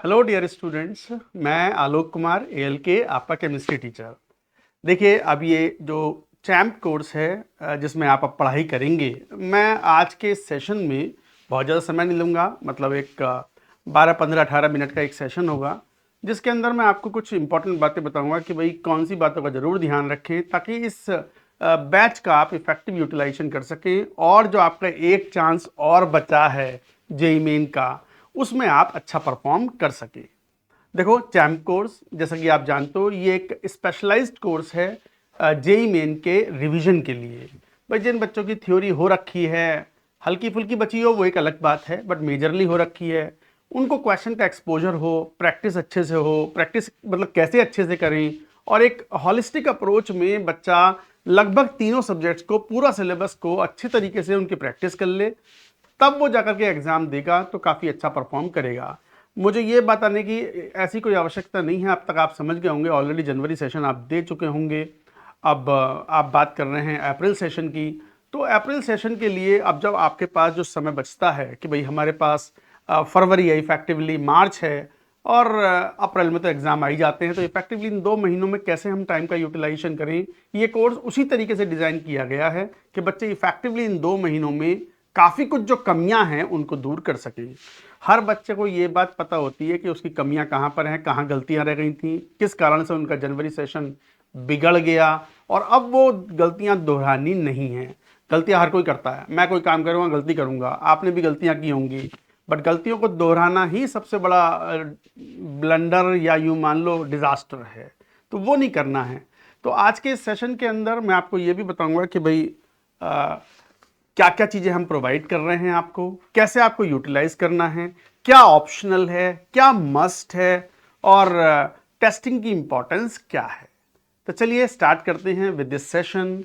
Hello dear students. मैं Alok Kumar ALK आपका chemistry teacher. देखिए, अब ये जो चैम्प कोर्स है जिसमें आप अब पढ़ाई करेंगे, मैं आज के सेशन में बहुत ज़्यादा समय नहीं लूँगा। मतलब एक 12, 15, 18 मिनट का एक सेशन होगा जिसके अंदर मैं आपको कुछ इंपॉर्टेंट बातें बताऊंगा कि भाई कौन सी बातों का ज़रूर ध्यान रखें ताकि इस बैच का आप इफ़ेक्टिव यूटिलाइजेशन कर सकें और जो आपका एक चांस और बचा है जेई मेन का, उसमें आप अच्छा परफॉर्म कर सकें। देखो, चैम्प कोर्स जैसा कि आप जानते हो, ये एक स्पेशलाइज्ड कोर्स है जेई मेन के रिवीजन के लिए। भाई जिन बच्चों की थ्योरी हो रखी है, हल्की फुल्की बची हो वो एक अलग बात है, बट मेजरली हो रखी है, उनको क्वेश्चन का एक्सपोजर हो, प्रैक्टिस अच्छे से हो, प्रैक्टिस मतलब कैसे अच्छे से करें, और एक हॉलिस्टिक अप्रोच में बच्चा लगभग तीनों सब्जेक्ट्स को, पूरा सिलेबस को अच्छे तरीके से उनकी प्रैक्टिस कर ले, तब वो जाकर के एग्ज़ाम देगा तो काफ़ी अच्छा परफॉर्म करेगा। मुझे ये बताने की ऐसी कोई आवश्यकता नहीं है, अब तक आप समझ गए होंगे, ऑलरेडी जनवरी सेशन आप दे चुके होंगे। अब आप बात कर रहे हैं अप्रैल सेशन की। तो अप्रैल सेशन के लिए अब जब आपके पास जो समय बचता है कि भाई हमारे पास फरवरी है, इफेक्टिवली मार्च है, और अप्रैल में तो एग्ज़ाम आ ही जाते हैं, तो इफेक्टिवली इन 2 महीनों में कैसे हम टाइम का यूटिलाइजेशन करें, ये कोर्स उसी तरीके से डिज़ाइन किया गया है कि बच्चे इफेक्टिवली इन 2 महीनों में काफ़ी कुछ जो कमियां हैं उनको दूर कर सकें। हर बच्चे को ये बात पता होती है कि उसकी कमियां कहाँ पर हैं, कहाँ गलतियां रह गई थी, किस कारण से उनका जनवरी सेशन बिगड़ गया, और अब वो गलतियां दोहरानी नहीं है। गलतियां हर कोई करता है, मैं कोई काम करूँगा गलती करूँगा, आपने भी गलतियां की होंगी, बट गलतियों को दोहराना ही सबसे बड़ा ब्लंडर या यूँ मान लो डिज़ास्टर है, तो वो नहीं करना है। तो आज के इस सेशन के अंदर मैं आपको ये भी बताऊंगा कि भाई क्या क्या चीज़ें हम प्रोवाइड कर रहे हैं आपको, कैसे आपको यूटिलाइज करना है, क्या ऑप्शनल है, क्या मस्ट है, और टेस्टिंग की इंपॉर्टेंस क्या है। तो चलिए स्टार्ट करते हैं विद दिस सेशन।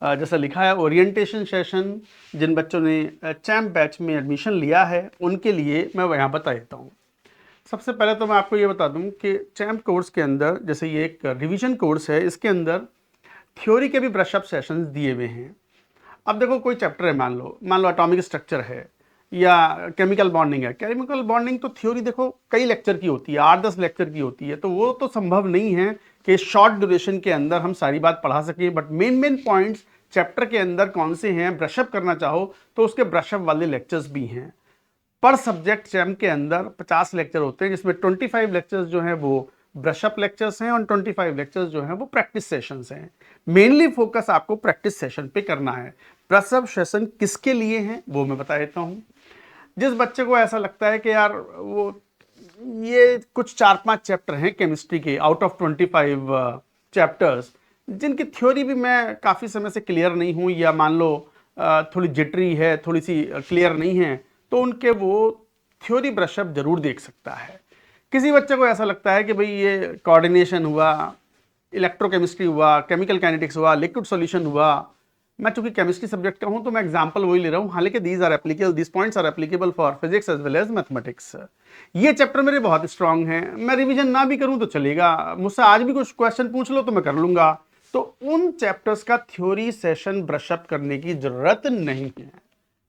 जैसा लिखा है ओरिएंटेशन सेशन, जिन बच्चों ने चैम्प बैच में एडमिशन लिया है उनके लिए मैं यहाँ बता देता हूँ। सबसे पहले तो मैं आपको ये बता दूँ कि चैम्प कोर्स के अंदर, जैसे ये एक रिवीजन कोर्स है, इसके अंदर थ्योरी के भी ब्रशअप सेशंस दिए हुए हैं। अब देखो, कोई चैप्टर है, मान लो एटॉमिक स्ट्रक्चर है या केमिकल बॉन्डिंग है। केमिकल बॉन्डिंग तो थ्योरी देखो कई लेक्चर की होती है, 8-10 लेक्चर की होती है, तो वो तो संभव नहीं है कि शॉर्ट ड्यूरेशन के अंदर हम सारी बात पढ़ा सकें। बट मेन पॉइंट्स चैप्टर के अंदर कौन से हैं, ब्रशअप करना चाहो तो उसके ब्रशअप वाले लेक्चर्स भी हैं। पर सब्जेक्ट चैम के अंदर 50 लेक्चर होते हैं, जिसमें 25 लेक्चर्स जो हैं वो ब्रशअप लेक्चर्स हैं और 25 लेक्चर्स जो हैं वो प्रैक्टिस सेशंस हैं। मेनली फोकस आपको प्रैक्टिस सेशन पे करना है। ब्रशअप सेशन किसके लिए हैं वो मैं बता देता हूँ। जिस बच्चे को ऐसा लगता है कि यार वो ये कुछ 4-5 चैप्टर हैं केमिस्ट्री के आउट ऑफ 25 चैप्टर्स, जिनकी थ्योरी भी मैं काफ़ी समय से क्लियर नहीं हूँ, या मान लो थोड़ी जिटरी है, थोड़ी सी क्लियर नहीं है, तो उनके वो थ्योरी ब्रशअप जरूर देख सकता है। किसी बच्चे को ऐसा लगता है कि भाई ये कोऑर्डिनेशन हुआ, इलेक्ट्रोकेमिस्ट्री हुआ, केमिकल काइनेटिक्स हुआ, लिक्विड सॉल्यूशन हुआ, मैं चूंकि केमिस्ट्री सब्जेक्ट का हूं तो मैं एग्जांपल वही ले रहा हूं, हालांकि these points are applicable for physics as well as mathematics. ये चैप्टर मेरे बहुत स्ट्रांग हैं, मैं रिवीजन ना भी करूं तो चलेगा, मुझसे आज भी कुछ क्वेश्चन पूछ लो तो मैं कर लूंगा। तो उन चैप्टर्स का थ्योरी सेशन ब्रशअप करने की जरूरत नहीं है,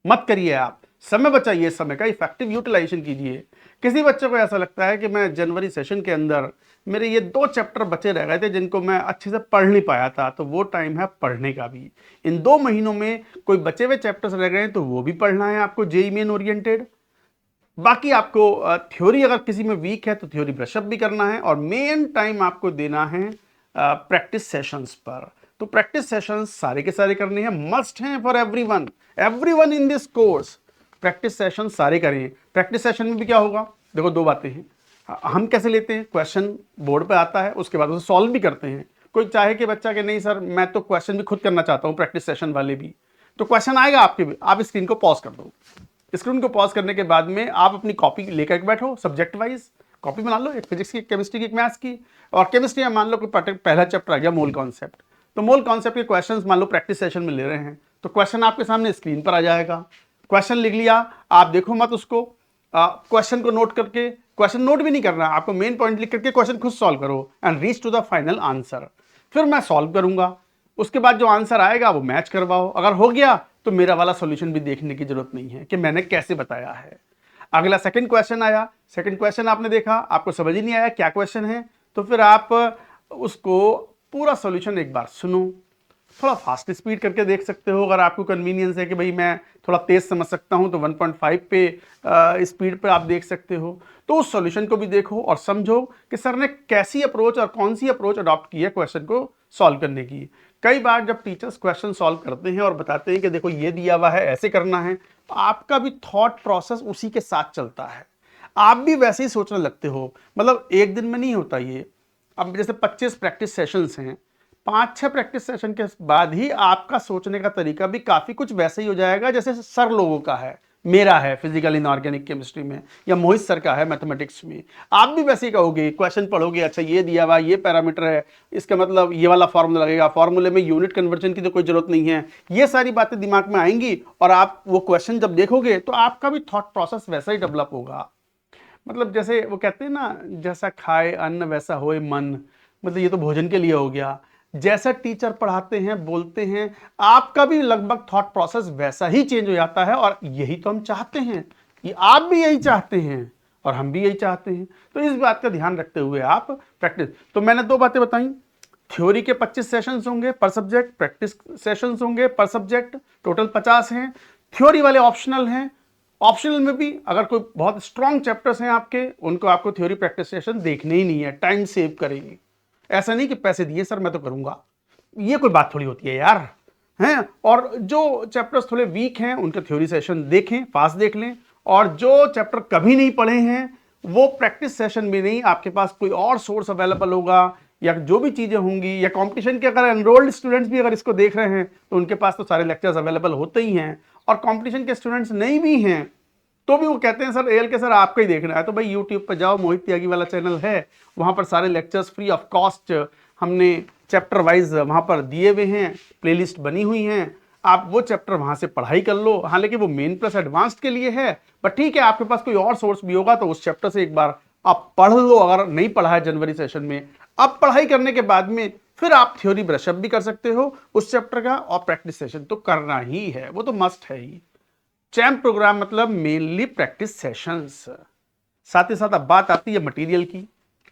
मत करिए। आप समय बचाइए, समय का इफेक्टिव यूटिलाइजेशन कीजिए। किसी बच्चे को ऐसा लगता है कि मैं जनवरी सेशन के अंदर मेरे ये 2 चैप्टर बचे रह गए थे जिनको मैं अच्छे से पढ़ नहीं पाया था, तो वो टाइम है पढ़ने का भी। इन 2 महीनों में कोई बचे हुए चैप्टर्स रह गए तो वो भी पढ़ना है आपको, जेई मेन ओरिएंटेड। बाकी आपको थ्योरी अगर किसी में वीक है तो थ्योरी ब्रशअप भी करना है, और मेन टाइम आपको देना है प्रैक्टिस सेशंस पर। तो प्रैक्टिस सेशंस सारे के सारे करने हैं, मस्ट हैं for everyone in this course. Practice session सारे करें। प्रैक्टिस सेशन में भी क्या होगा, देखो 2 बातें हैं। हम कैसे लेते हैं, क्वेश्चन बोर्ड पे आता है, उसके बाद उसे सॉल्व भी करते हैं। कोई चाहे कि बच्चा कि नहीं सर मैं तो क्वेश्चन भी खुद करना चाहता हूँ, प्रैक्टिस सेशन वाले भी, तो क्वेश्चन आएगा आपके भी, आप स्क्रीन को पॉज कर दो। स्क्रीन को पॉज करने के बाद में आप अपनी कॉपी लेकर बैठो, सब्जेक्ट वाइज कॉपी बना लो, एक फिजिक्स की, एक केमिस्ट्री की, एक मैथ्स की। और केमिस्ट्री में मान लो कि पहला चैप्टर आ गया मोल कॉन्सेप्ट, तो मोल कॉन्सेप्ट के क्वेश्चंस मान लो प्रैक्टिस सेशन में ले रहे हैं, तो क्वेश्चन आपके सामने स्क्रीन पर आ जाएगा। क्वेश्चन लिख लिया, आप देखो मत उसको, क्वेश्चन को नोट करके, क्वेश्चन नोट भी नहीं करना, आपको मेन पॉइंट लिख करके क्वेश्चन खुद सॉल्व करो and reach to the final answer. फिर मैं सॉल्व करूंगा, उसके बाद जो आंसर आएगा वो मैच करवाओ, अगर हो गया तो मेरा वाला सॉल्यूशन भी देखने की जरूरत नहीं है कि मैंने कैसे बताया है। अगला सेकंड क्वेश्चन आया, सेकंड क्वेश्चन आपने देखा, आपको समझ ही नहीं आया क्या क्वेश्चन है, तो फिर आप उसको पूरा सॉल्यूशन एक बार सुनो, थोड़ा फास्ट स्पीड करके देख सकते हो। अगर आपको कन्वीनियंस है कि भाई मैं थोड़ा तेज समझ सकता हूं तो 1.5 पे स्पीड पे आप देख सकते हो। तो उस सॉल्यूशन को भी देखो और समझो कि सर ने कैसी अप्रोच और कौन सी अप्रोच अडॉप्ट की है क्वेश्चन को सॉल्व करने की। कई बार जब टीचर्स क्वेश्चन सॉल्व करते हैं और बताते हैं कि देखो ये दिया हुआ है, ऐसे करना है, तो आपका भी थॉट प्रोसेस उसी के साथ चलता है, आप भी वैसे ही सोचने लगते हो। मतलब एक दिन में नहीं होता ये। अब जैसे 25 प्रैक्टिस सेशंस हैं, 5-6 प्रैक्टिस सेशन के बाद ही आपका सोचने का तरीका भी काफी कुछ वैसे ही हो जाएगा जैसे सर लोगों का है, मेरा है फिजिकल इनऑर्गेनिक केमिस्ट्री में, या मोहित सर का है मैथमेटिक्स में। आप भी वैसे ही कहोगे, क्वेश्चन पढ़ोगे, अच्छा ये दिया हुआ ये पैरामीटर है, इसका मतलब ये वाला फॉर्मूला लगेगा, फॉर्मूले में यूनिट कन्वर्जन की तो कोई जरूरत नहीं है। ये सारी बातें दिमाग में आएंगी और आप वो क्वेश्चन जब देखोगे तो आपका भी थॉट प्रोसेस वैसा ही डेवलप होगा। मतलब जैसे वो कहते हैं ना, जैसा खाए अन्न वैसा होए मन, मतलब ये तो भोजन के लिए हो गया। जैसा टीचर पढ़ाते हैं बोलते हैं, आपका भी लगभग थॉट प्रोसेस वैसा ही चेंज हो जाता है। और यही तो हम चाहते हैं, कि आप भी यही चाहते हैं और हम भी यही चाहते हैं। तो इस बात का ध्यान रखते हुए आप प्रैक्टिस। तो मैंने 2 बातें बताई, थ्योरी के 25 सेशंस होंगे पर सब्जेक्ट, प्रैक्टिस सेशंस होंगे पर सब्जेक्ट, टोटल 50 हैं। थ्योरी वाले ऑप्शनल हैं, ऑप्शनल में भी अगर कोई बहुत स्ट्रॉन्ग चैप्टर्स हैं आपके, उनको आपको थ्योरी प्रैक्टिस सेशन देखने ही नहीं है, टाइम सेव करेंगे। ऐसा नहीं कि पैसे दिए सर मैं तो करूंगा, ये कोई बात थोड़ी होती है यार, हैं। और जो चैप्टर्स थोड़े वीक हैं उनके थ्योरी सेशन देखें, फास्ट देख लें। और जो चैप्टर कभी नहीं पढ़े हैं वो प्रैक्टिस सेशन में नहीं, आपके पास कोई और सोर्स अवेलेबल होगा, या जो भी चीजें होंगी, या कंपटीशन के अगर एनरोल्ड स्टूडेंट्स भी अगर इसको देख रहे हैं तो उनके पास तो सारे लेक्चर्स अवेलेबल होते ही हैं। और कंपटीशन के स्टूडेंट्स नहीं भी हैं तो भी वो कहते हैं सर एल के सर आपका ही देखना है, तो भाई यूट्यूब पर जाओ, मोहित त्यागी वाला चैनल है, वहां पर सारे लेक्चर्स फ्री ऑफ कॉस्ट हमने चैप्टर वाइज वहां पर दिए हुए हैं, प्लेलिस्ट बनी हुई हैं, आप वो चैप्टर वहां से पढ़ाई कर लो। हालांकि वो मेन प्लस एडवांस्ड के लिए है, बट ठीक है, आपके पास कोई और सोर्स भी होगा तो उस चैप्टर से एक बार आप पढ़ लो, अगर नहीं पढ़ा है जनवरी सेशन में। अब पढ़ाई करने के बाद में फिर आप थ्योरी ब्रशअप भी कर सकते हो उस चैप्टर का, और प्रैक्टिस सेशन तो करना ही है, वो तो मस्ट है ही। चैम्प प्रोग्राम मतलब मेनली प्रैक्टिस सेशंस। साथ ही साथ अब बात आती है मटेरियल की।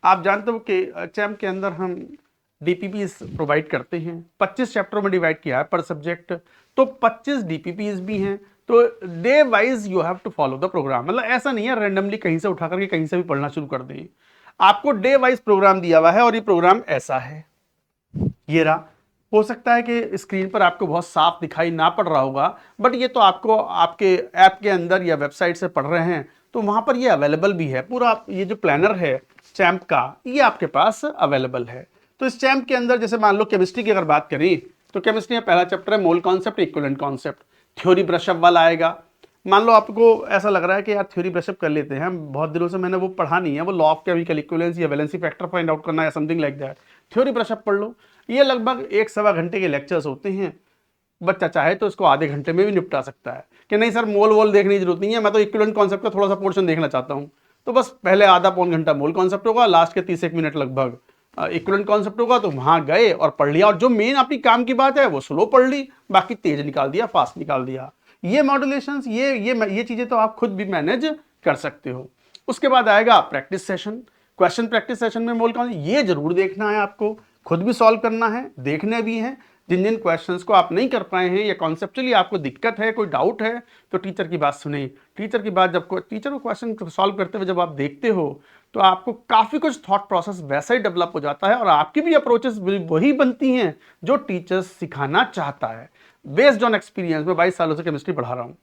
आप जानते हो कि चैम्प के अंदर हम डीपीपीज प्रोवाइड करते हैं, 25 चैप्टरों में डिवाइड किया है पर सब्जेक्ट, तो 25 डीपीपीज भी हैं। तो day wise you have to follow the program, मतलब ऐसा नहीं है रैंडमली कहीं से उठा करके कहीं से भी पढ़ना शुरू कर दें। आपको डे वाइज प्रोग्राम दिया हुआ है और ये प्रोग्राम ऐसा है, ये रहा। हो सकता है कि स्क्रीन पर आपको बहुत साफ दिखाई ना पड़ रहा होगा, बट ये तो आपको आपके ऐप के अंदर या वेबसाइट से पढ़ रहे हैं तो वहां पर ये अवेलेबल भी है। पूरा ये जो प्लानर है चैम्प का, ये आपके पास अवेलेबल है। तो इस चैम्प के अंदर जैसे मान लो केमिस्ट्री की अगर बात करें तो केमिस्ट्री में पहला चैप्टर है mole concept, equivalent concept, theory brush-up वाला आएगा। मान लो आपको ऐसा लग रहा है कि यार थ्योरी ब्रशअप कर लेते हैं, बहुत दिनों से मैंने वो पढ़ा नहीं है, वो लॉ ऑफ केमिकल इक्विवेलेंस या वैलेंसी फैक्टर फाइंड आउट करना या something like that, theory brush-up पढ़ लो। ये लगभग 1-1.25 घंटे के लेक्चर्स होते हैं। बच्चा चाहे तो इसको आधे घंटे में भी निपटा सकता है कि नहीं सर मोल वोल देखने की जरूरत नहीं है, मैं तो इक्विवेलेंट कॉन्सेप्ट का थोड़ा सा पोर्शन देखना चाहता हूँ। तो बस पहले आधा पौन घंटा मोल कॉन्सेप्ट होगा, लास्ट के 30 मिनट लगभग इक्विवेलेंट कॉन्सेप्ट होगा, तो वहां गए और पढ़ लिया। और जो मेन आपकी काम की बात है वो स्लो पढ़ ली, बाकी तेज निकाल दिया, फास्ट निकाल दिया। ये मॉड्यूलेशन, ये चीजें तो आप खुद भी मैनेज कर सकते हो। उसके बाद आएगा practice session, question practice session में मोल कॉन्सेप्ट ये जरूर देखना है, आपको खुद भी सॉल्व करना है, देखने भी हैं। जिन जिन क्वेश्चंस को आप नहीं कर पाए हैं या कॉन्सेप्चुअली आपको दिक्कत है, कोई डाउट है, तो टीचर की बात सुने। टीचर की बात जब टीचर को क्वेश्चन सॉल्व करते हुए जब आप देखते हो तो आपको काफ़ी कुछ थॉट प्रोसेस वैसा ही डेवलप हो जाता है और आपकी भी अप्रोचेस वही बनती हैं जो टीचर्स सिखाना चाहता है। बेस्ड ऑन एक्सपीरियंस, मैं 22 सालों से केमिस्ट्री पढ़ा रहा हूँ,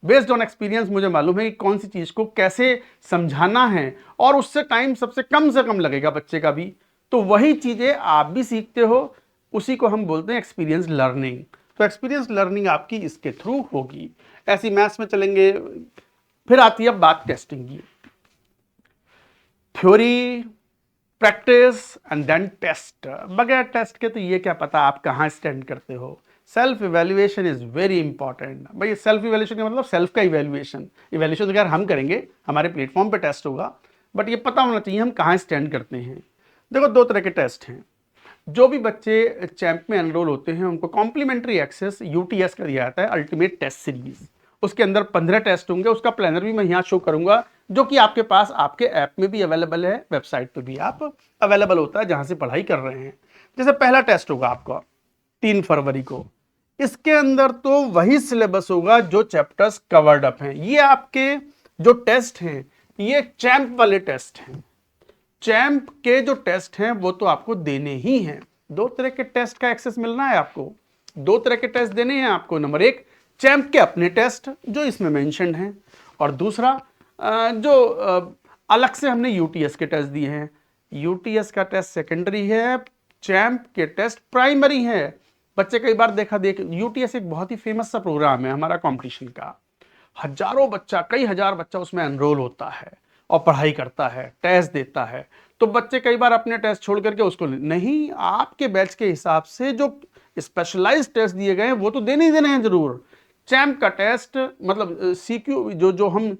बेस्ड ऑन एक्सपीरियंस मुझे मालूम है कि कौन सी चीज़ को कैसे समझाना है और उससे टाइम सबसे कम से कम लगेगा बच्चे का भी। तो वही चीज़ें आप भी सीखते हो, उसी को हम बोलते हैं एक्सपीरियंस लर्निंग। तो एक्सपीरियंस लर्निंग आपकी इसके थ्रू होगी। ऐसी मैथ्स में चलेंगे। फिर आती है बात टेस्टिंग की, theory, practice and then test. बगैर टेस्ट के तो ये क्या पता आप कहाँ स्टैंड करते हो। Self evaluation is very important. भाई सेल्फ इवेल्युएशन का मतलब सेल्फ का इवेल्युएशन, इवेल्युएशन तो खैर हम करेंगे, हमारे प्लेटफॉर्म पे टेस्ट होगा, बट ये पता होना चाहिए हम कहाँ स्टैंड करते हैं। देखो 2 तरह के टेस्ट हैं। जो भी बच्चे चैंप में एनरोल होते हैं उनको कॉम्प्लीमेंट्री एक्सेस यूटीएस का दिया जाता है, अल्टीमेट टेस्ट सीरीज। उसके अंदर 15 टेस्ट होंगे, उसका प्लानर भी मैं यहाँ शो करूंगा, जो कि आपके पास आपके ऐप में भी अवेलेबल है, वेबसाइट पे भी आप अवेलेबल होता है जहां से पढ़ाई कर रहे हैं। जैसे पहला टेस्ट होगा आपका 3 फरवरी को, इसके अंदर तो वही सिलेबस होगा जो चैप्टर्स कवर्ड अप हैं। ये आपके जो टेस्ट हैं ये चैंप वाले टेस्ट हैं। चैंप के जो टेस्ट हैं वो तो आपको देने ही हैं। 2 तरह के टेस्ट का एक्सेस मिलना है आपको, 2 तरह के टेस्ट देने हैं आपको। नंबर 1 चैंप के अपने टेस्ट जो इसमें मेंशन्ड हैं, और दूसरा जो अलग से हमने यूटीएस के टेस्ट दिए हैं। यूटीएस का टेस्ट सेकेंडरी है, चैंप के टेस्ट प्राइमरी है। बच्चे कई बार यूटीएस एक बहुत ही फेमस सा प्रोग्राम है हमारा कंपटीशन का। हजारों बच्चा, कई हजार बच्चा उसमें एनरोल होता है और पढ़ाई करता है, टेस्ट देता है। तो बच्चे कई बार अपने टेस्ट छोड़ करके उसको नहीं, आपके बैच के हिसाब से जो स्पेशलाइज्ड टेस्ट दिए गए हैं वो तो देने ही देने हैं जरूर। चैंप का टेस्ट मतलब सीक्यू जो हम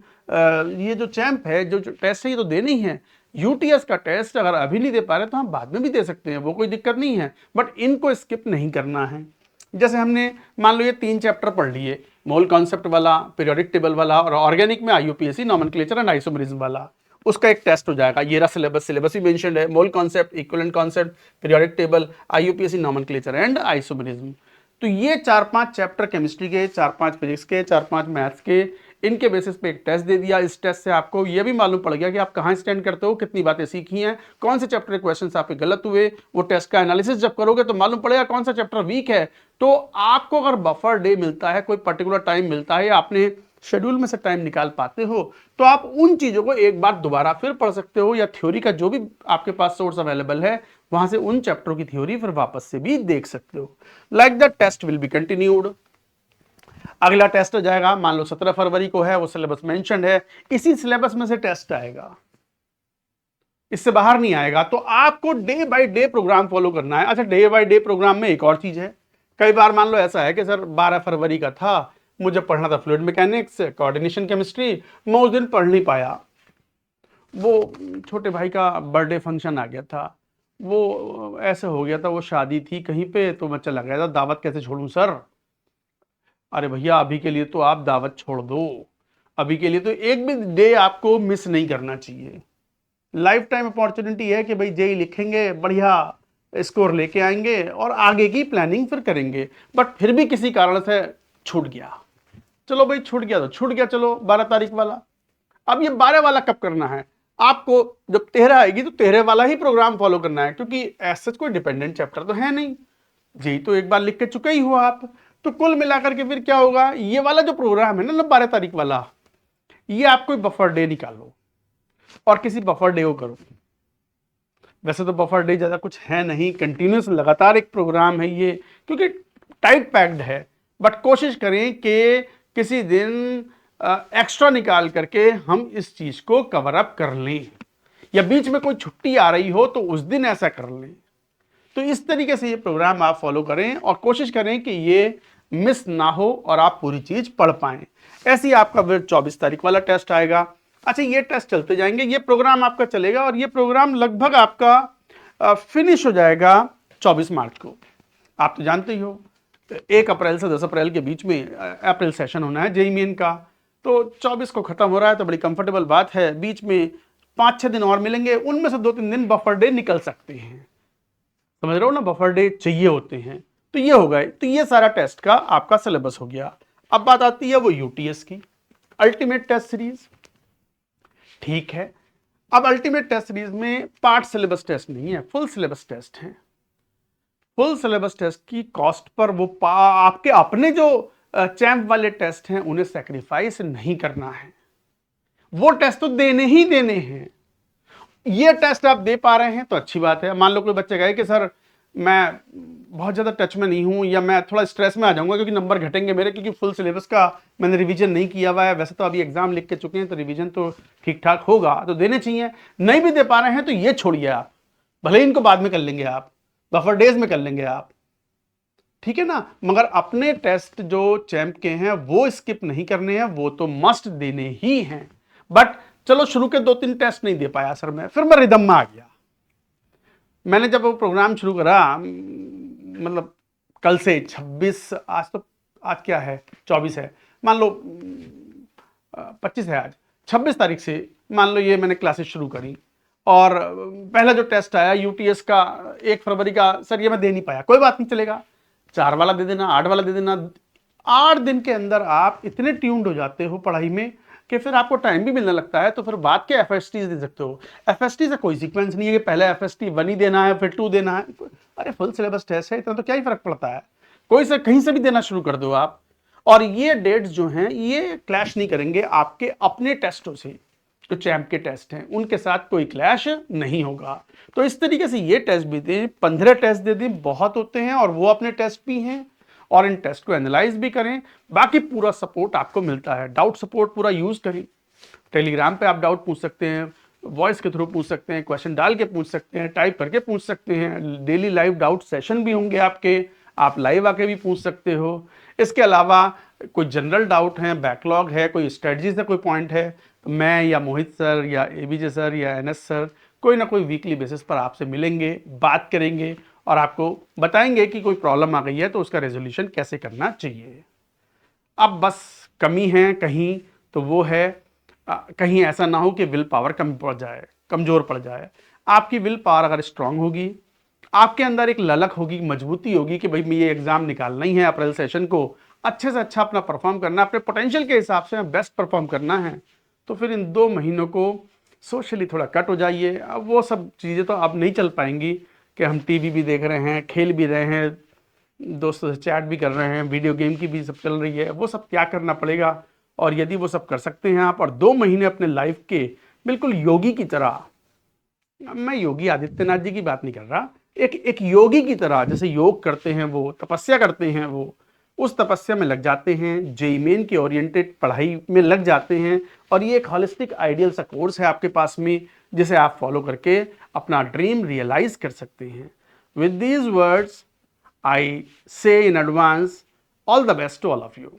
ये जो चैंप है जो टेस्ट है ये तो देने ही है। यूटीएस का टेस्ट अगर अभी नहीं दे पा रहे तो हम बाद में भी दे सकते हैं, वो कोई दिक्कत नहीं है, बट इनको स्किप नहीं करना है। जैसे हमने मान लो ये 3 चैप्टर पढ़ लिए, मोल कॉन्सेप्ट वाला, पीरियोडिक टेबल वाला, और ऑर्गेनिक में आईयूपीएसी नॉमेनक्लेचर एंड आइसोमेरिज्म वाला, उसका एक टेस्ट हो जाएगा। ये रहा सिलेबस ही मेंशन्ड है, mole concept, equivalent concept, periodic table, IUPAC nomenclature and isomerism. तो ये 4-5 चैप्टर केमिस्ट्री के, 4-5 फिजिक्स के, 4-5 मैथ्स के, इनके बेसिस पे एक टेस्ट दे दिया। इस टेस्ट से आपको ये भी मालूम पड़ गया कि आप कहाँ स्टैंड करते हो, कितनी बातें सीखी हैं, कौन से चैप्टर के क्वेश्चंस आपके गलत हुए। वो टेस्ट का एनालिसिस जब करोगे तो मालूम पड़ेगा कौन सा चैप्टर वीक है। तो आपको अगर बफर डे मिलता है, कोई पर्टिकुलर टाइम मिलता है, या आपने शेड्यूल में से टाइम निकाल पाते हो, तो आप उन चीजों को एक बार दोबारा फिर पढ़ सकते हो, या थ्योरी का जो भी आपके पास सोर्स अवेलेबल है वहां से उन चैप्टरों की थ्योरी फिर वापस से भी देख सकते हो। Like the test will be continued. अगला टेस्ट हो जाएगा, मान लो 17 फरवरी को है, वो सिलेबस मेंशन्ड है, इसी सिलेबस में से टेस्ट आएगा, इससे बाहर नहीं आएगा। तो आपको day by day programme follow करना है। अच्छा, डे बाय डे प्रोग्राम में एक और चीज है, कई बार मान लो ऐसा है कि सर 12 फरवरी का था, मुझे पढ़ना था फ्लूइड मैकेनिक्स, कोऑर्डिनेशन केमिस्ट्री, मैं उस दिन पढ़ नहीं पाया, वो छोटे भाई का बर्थडे फंक्शन आ गया था, वो ऐसे हो गया था, वो शादी थी कहीं पे, तो मैं चला गया था, दावत कैसे छोड़ूं सर। अरे भैया अभी के लिए तो आप दावत छोड़ दो, अभी के लिए तो एक भी डे आपको मिस नहीं करना चाहिए। लाइफ टाइम अपॉर्चुनिटी है कि भाई जेई लिखेंगे, बढ़िया स्कोर लेके आएंगे और आगे की प्लानिंग फिर करेंगे। बट फिर भी किसी कारण से छूट गया, चलो भाई छूट गया तो छूट गया, चलो 12 तारीख वाला। अब ये 12 वाला कब करना है आपको, जब 13 आएगी तो 13 वाला ही प्रोग्राम फॉलो करना है, क्योंकि ऐसा कोई डिपेंडेंट चैप्टर तो है नहीं, जेई तो एक बार लिख के चुके ही हो आप। तो कुल मिलाकर के फिर क्या होगा, ये वाला जो प्रोग्राम है ना 12 तारीख वाला, ये आप कोई बफर डे निकालो और किसी बफर डे को करो। वैसे तो बफर डे ज्यादा कुछ है नहीं, कंटिन्यूस लगातार एक प्रोग्राम है ये, क्योंकि टाइट पैक्ड है। बट कोशिश करें कि किसी दिन एक्स्ट्रा निकाल करके हम इस चीज को कवर अप कर लें, या बीच में कोई छुट्टी आ रही हो तो उस दिन ऐसा कर लें। तो इस तरीके से ये प्रोग्राम आप फॉलो करें और कोशिश करें कि ये मिस ना हो और आप पूरी चीज पढ़ पाएं। ऐसे ही आपका फिर 24 तारीख वाला टेस्ट आएगा। अच्छा, ये टेस्ट चलते जाएंगे, ये प्रोग्राम आपका चलेगा, और ये प्रोग्राम लगभग आपका फिनिश हो जाएगा 24 मार्च को। आप तो जानते ही हो 1 अप्रैल से 10 अप्रैल के बीच में अप्रैल सेशन होना है जेईई मेन का, तो 24 को खत्म हो रहा है, तो बड़ी कंफर्टेबल बात है। बीच में 5-6 दिन और मिलेंगे, उनमें से 2-3 दिन बफर डे निकल सकते हैं, समझ रहे हो ना, बफर डे चाहिए होते हैं। तो ये हो गए, तो ये सारा टेस्ट का आपका सिलेबस हो गया। अब बात आती है वो यूटीएस की, अल्टीमेट टेस्ट सीरीज। ठीक है, अब अल्टीमेट टेस्ट सीरीज में पार्ट सिलेबस टेस्ट नहीं है, फुल सिलेबस टेस्ट है। फुल सिलेबस टेस्ट की कॉस्ट पर वो आपके अपने जो चैंप वाले टेस्ट हैं उन्हें सैक्रिफाइस नहीं करना है, वो टेस्ट तो देने ही देने हैं। ये टेस्ट आप दे पा रहे हैं तो अच्छी बात है। मान लो कोई बच्चे कहे कि सर मैं बहुत ज़्यादा टच में नहीं हूँ, या मैं थोड़ा स्ट्रेस में आ जाऊंगा क्योंकि नंबर घटेंगे मेरे, क्योंकि फुल सिलेबस का मैंने रिवीजन नहीं किया हुआ है। वैसे तो अभी एग्जाम लिख के चुके हैं तो रिवीजन तो ठीक ठाक होगा, तो देने चाहिए। नहीं भी दे पा रहे हैं तो ये छोड़िए आप, भले ही इनको बाद में कर लेंगे आप, बफर डेज में कर लेंगे आप, ठीक है ना। मगर अपने टेस्ट जो चैंप के हैं वो स्किप नहीं करने हैं, वो तो मस्ट देने ही हैं। बट चलो शुरू के 2-3 टेस्ट नहीं दे पाया सर मैं, फिर मैं रिदम में आ गया। मैंने जब वो प्रोग्राम शुरू करा, मतलब कल से 26, आज तो आज क्या है, 24 है, मान लो 25 है आज, 26 तारीख से मान लो ये मैंने क्लासेस शुरू करी और पहला जो टेस्ट आया यूटीएस का 1 फरवरी का, सर ये मैं दे नहीं पाया, कोई बात नहीं, चलेगा, 4 वाला दे देना, 8 वाला दे देना। 8 दिन के अंदर आप इतने ट्यून्ड हो जाते हो पढ़ाई में कि फिर आपको टाइम भी मिलने लगता है, तो फिर बात के एफएसटी दे सकते हो। एफएसटी से कोई सीक्वेंस नहीं है कि पहले एफएसटी 1 ही देना है फिर 2 देना है, अरे फुल सिलेबस टेस्ट है, इतना तो क्या ही फर्क पड़ता है, कोई से कहीं से भी देना शुरू कर दो आप। और ये डेट्स जो हैं ये क्लैश नहीं करेंगे आपके अपने टेस्टों से, जो चैंप के टेस्ट हैं उनके साथ कोई क्लैश नहीं होगा। तो इस तरीके से ये टेस्ट भी दें, 15 टेस्ट दे दें, बहुत होते हैं, और वो अपने टेस्ट भी हैं, और इन टेस्ट को एनालाइज भी करें। बाकी पूरा सपोर्ट आपको मिलता है, डाउट सपोर्ट पूरा यूज करें। टेलीग्राम पे आप डाउट पूछ सकते हैं, वॉइस के थ्रू पूछ सकते हैं, क्वेश्चन डाल के पूछ सकते हैं, टाइप करके पूछ सकते हैं, डेली लाइव डाउट सेशन भी होंगे आपके, आप लाइव आके भी पूछ सकते हो। इसके अलावा कोई जनरल डाउट है, बैकलॉग है, कोई स्ट्रेटजी से कोई पॉइंट है, तो मैं या मोहित सर या एबीजे सर या एनएस सर कोई ना कोई वीकली बेसिस पर आपसे मिलेंगे, बात करेंगे और आपको बताएंगे कि कोई प्रॉब्लम आ गई है तो उसका रेजोल्यूशन कैसे करना चाहिए। अब बस कमी है कहीं तो वो है कहीं ऐसा ना हो कि विल पावर कम पड़ जाए, कमज़ोर पड़ जाए। आपकी विल पावर अगर स्ट्रांग होगी, आपके अंदर एक ललक होगी, मजबूती होगी कि भाई मैं ये एग्ज़ाम निकालना ही है, अप्रैल सेशन को अच्छे से अच्छा अपना परफॉर्म करना है, अपने पोटेंशियल के हिसाब से बेस्ट परफॉर्म करना है, तो फिर इन 2 महीनों को सोशली थोड़ा कट हो जाइए। अब वो सब चीज़ें तो अब नहीं चल पाएंगी कि हम टीवी भी देख रहे हैं, खेल भी रहे हैं, दोस्तों से चैट भी कर रहे हैं, वीडियो गेम की भी सब चल रही है, वो सब त्याग करना पड़ेगा। और यदि वो सब कर सकते हैं आप, और 2 महीने अपने लाइफ के बिल्कुल योगी की तरह, मैं योगी आदित्यनाथ जी की बात नहीं कर रहा, एक योगी की तरह जैसे योग करते हैं, वो तपस्या करते हैं, वो उस तपस्या में लग जाते हैं, जेईई मेन की ओरिएंटेड पढ़ाई में लग जाते हैं, और ये एक हॉलिस्टिक आइडियल सा कोर्स है आपके पास में जिसे आप फॉलो करके अपना ड्रीम रियलाइज कर सकते हैं। With these words I say in advance all the best to all of you.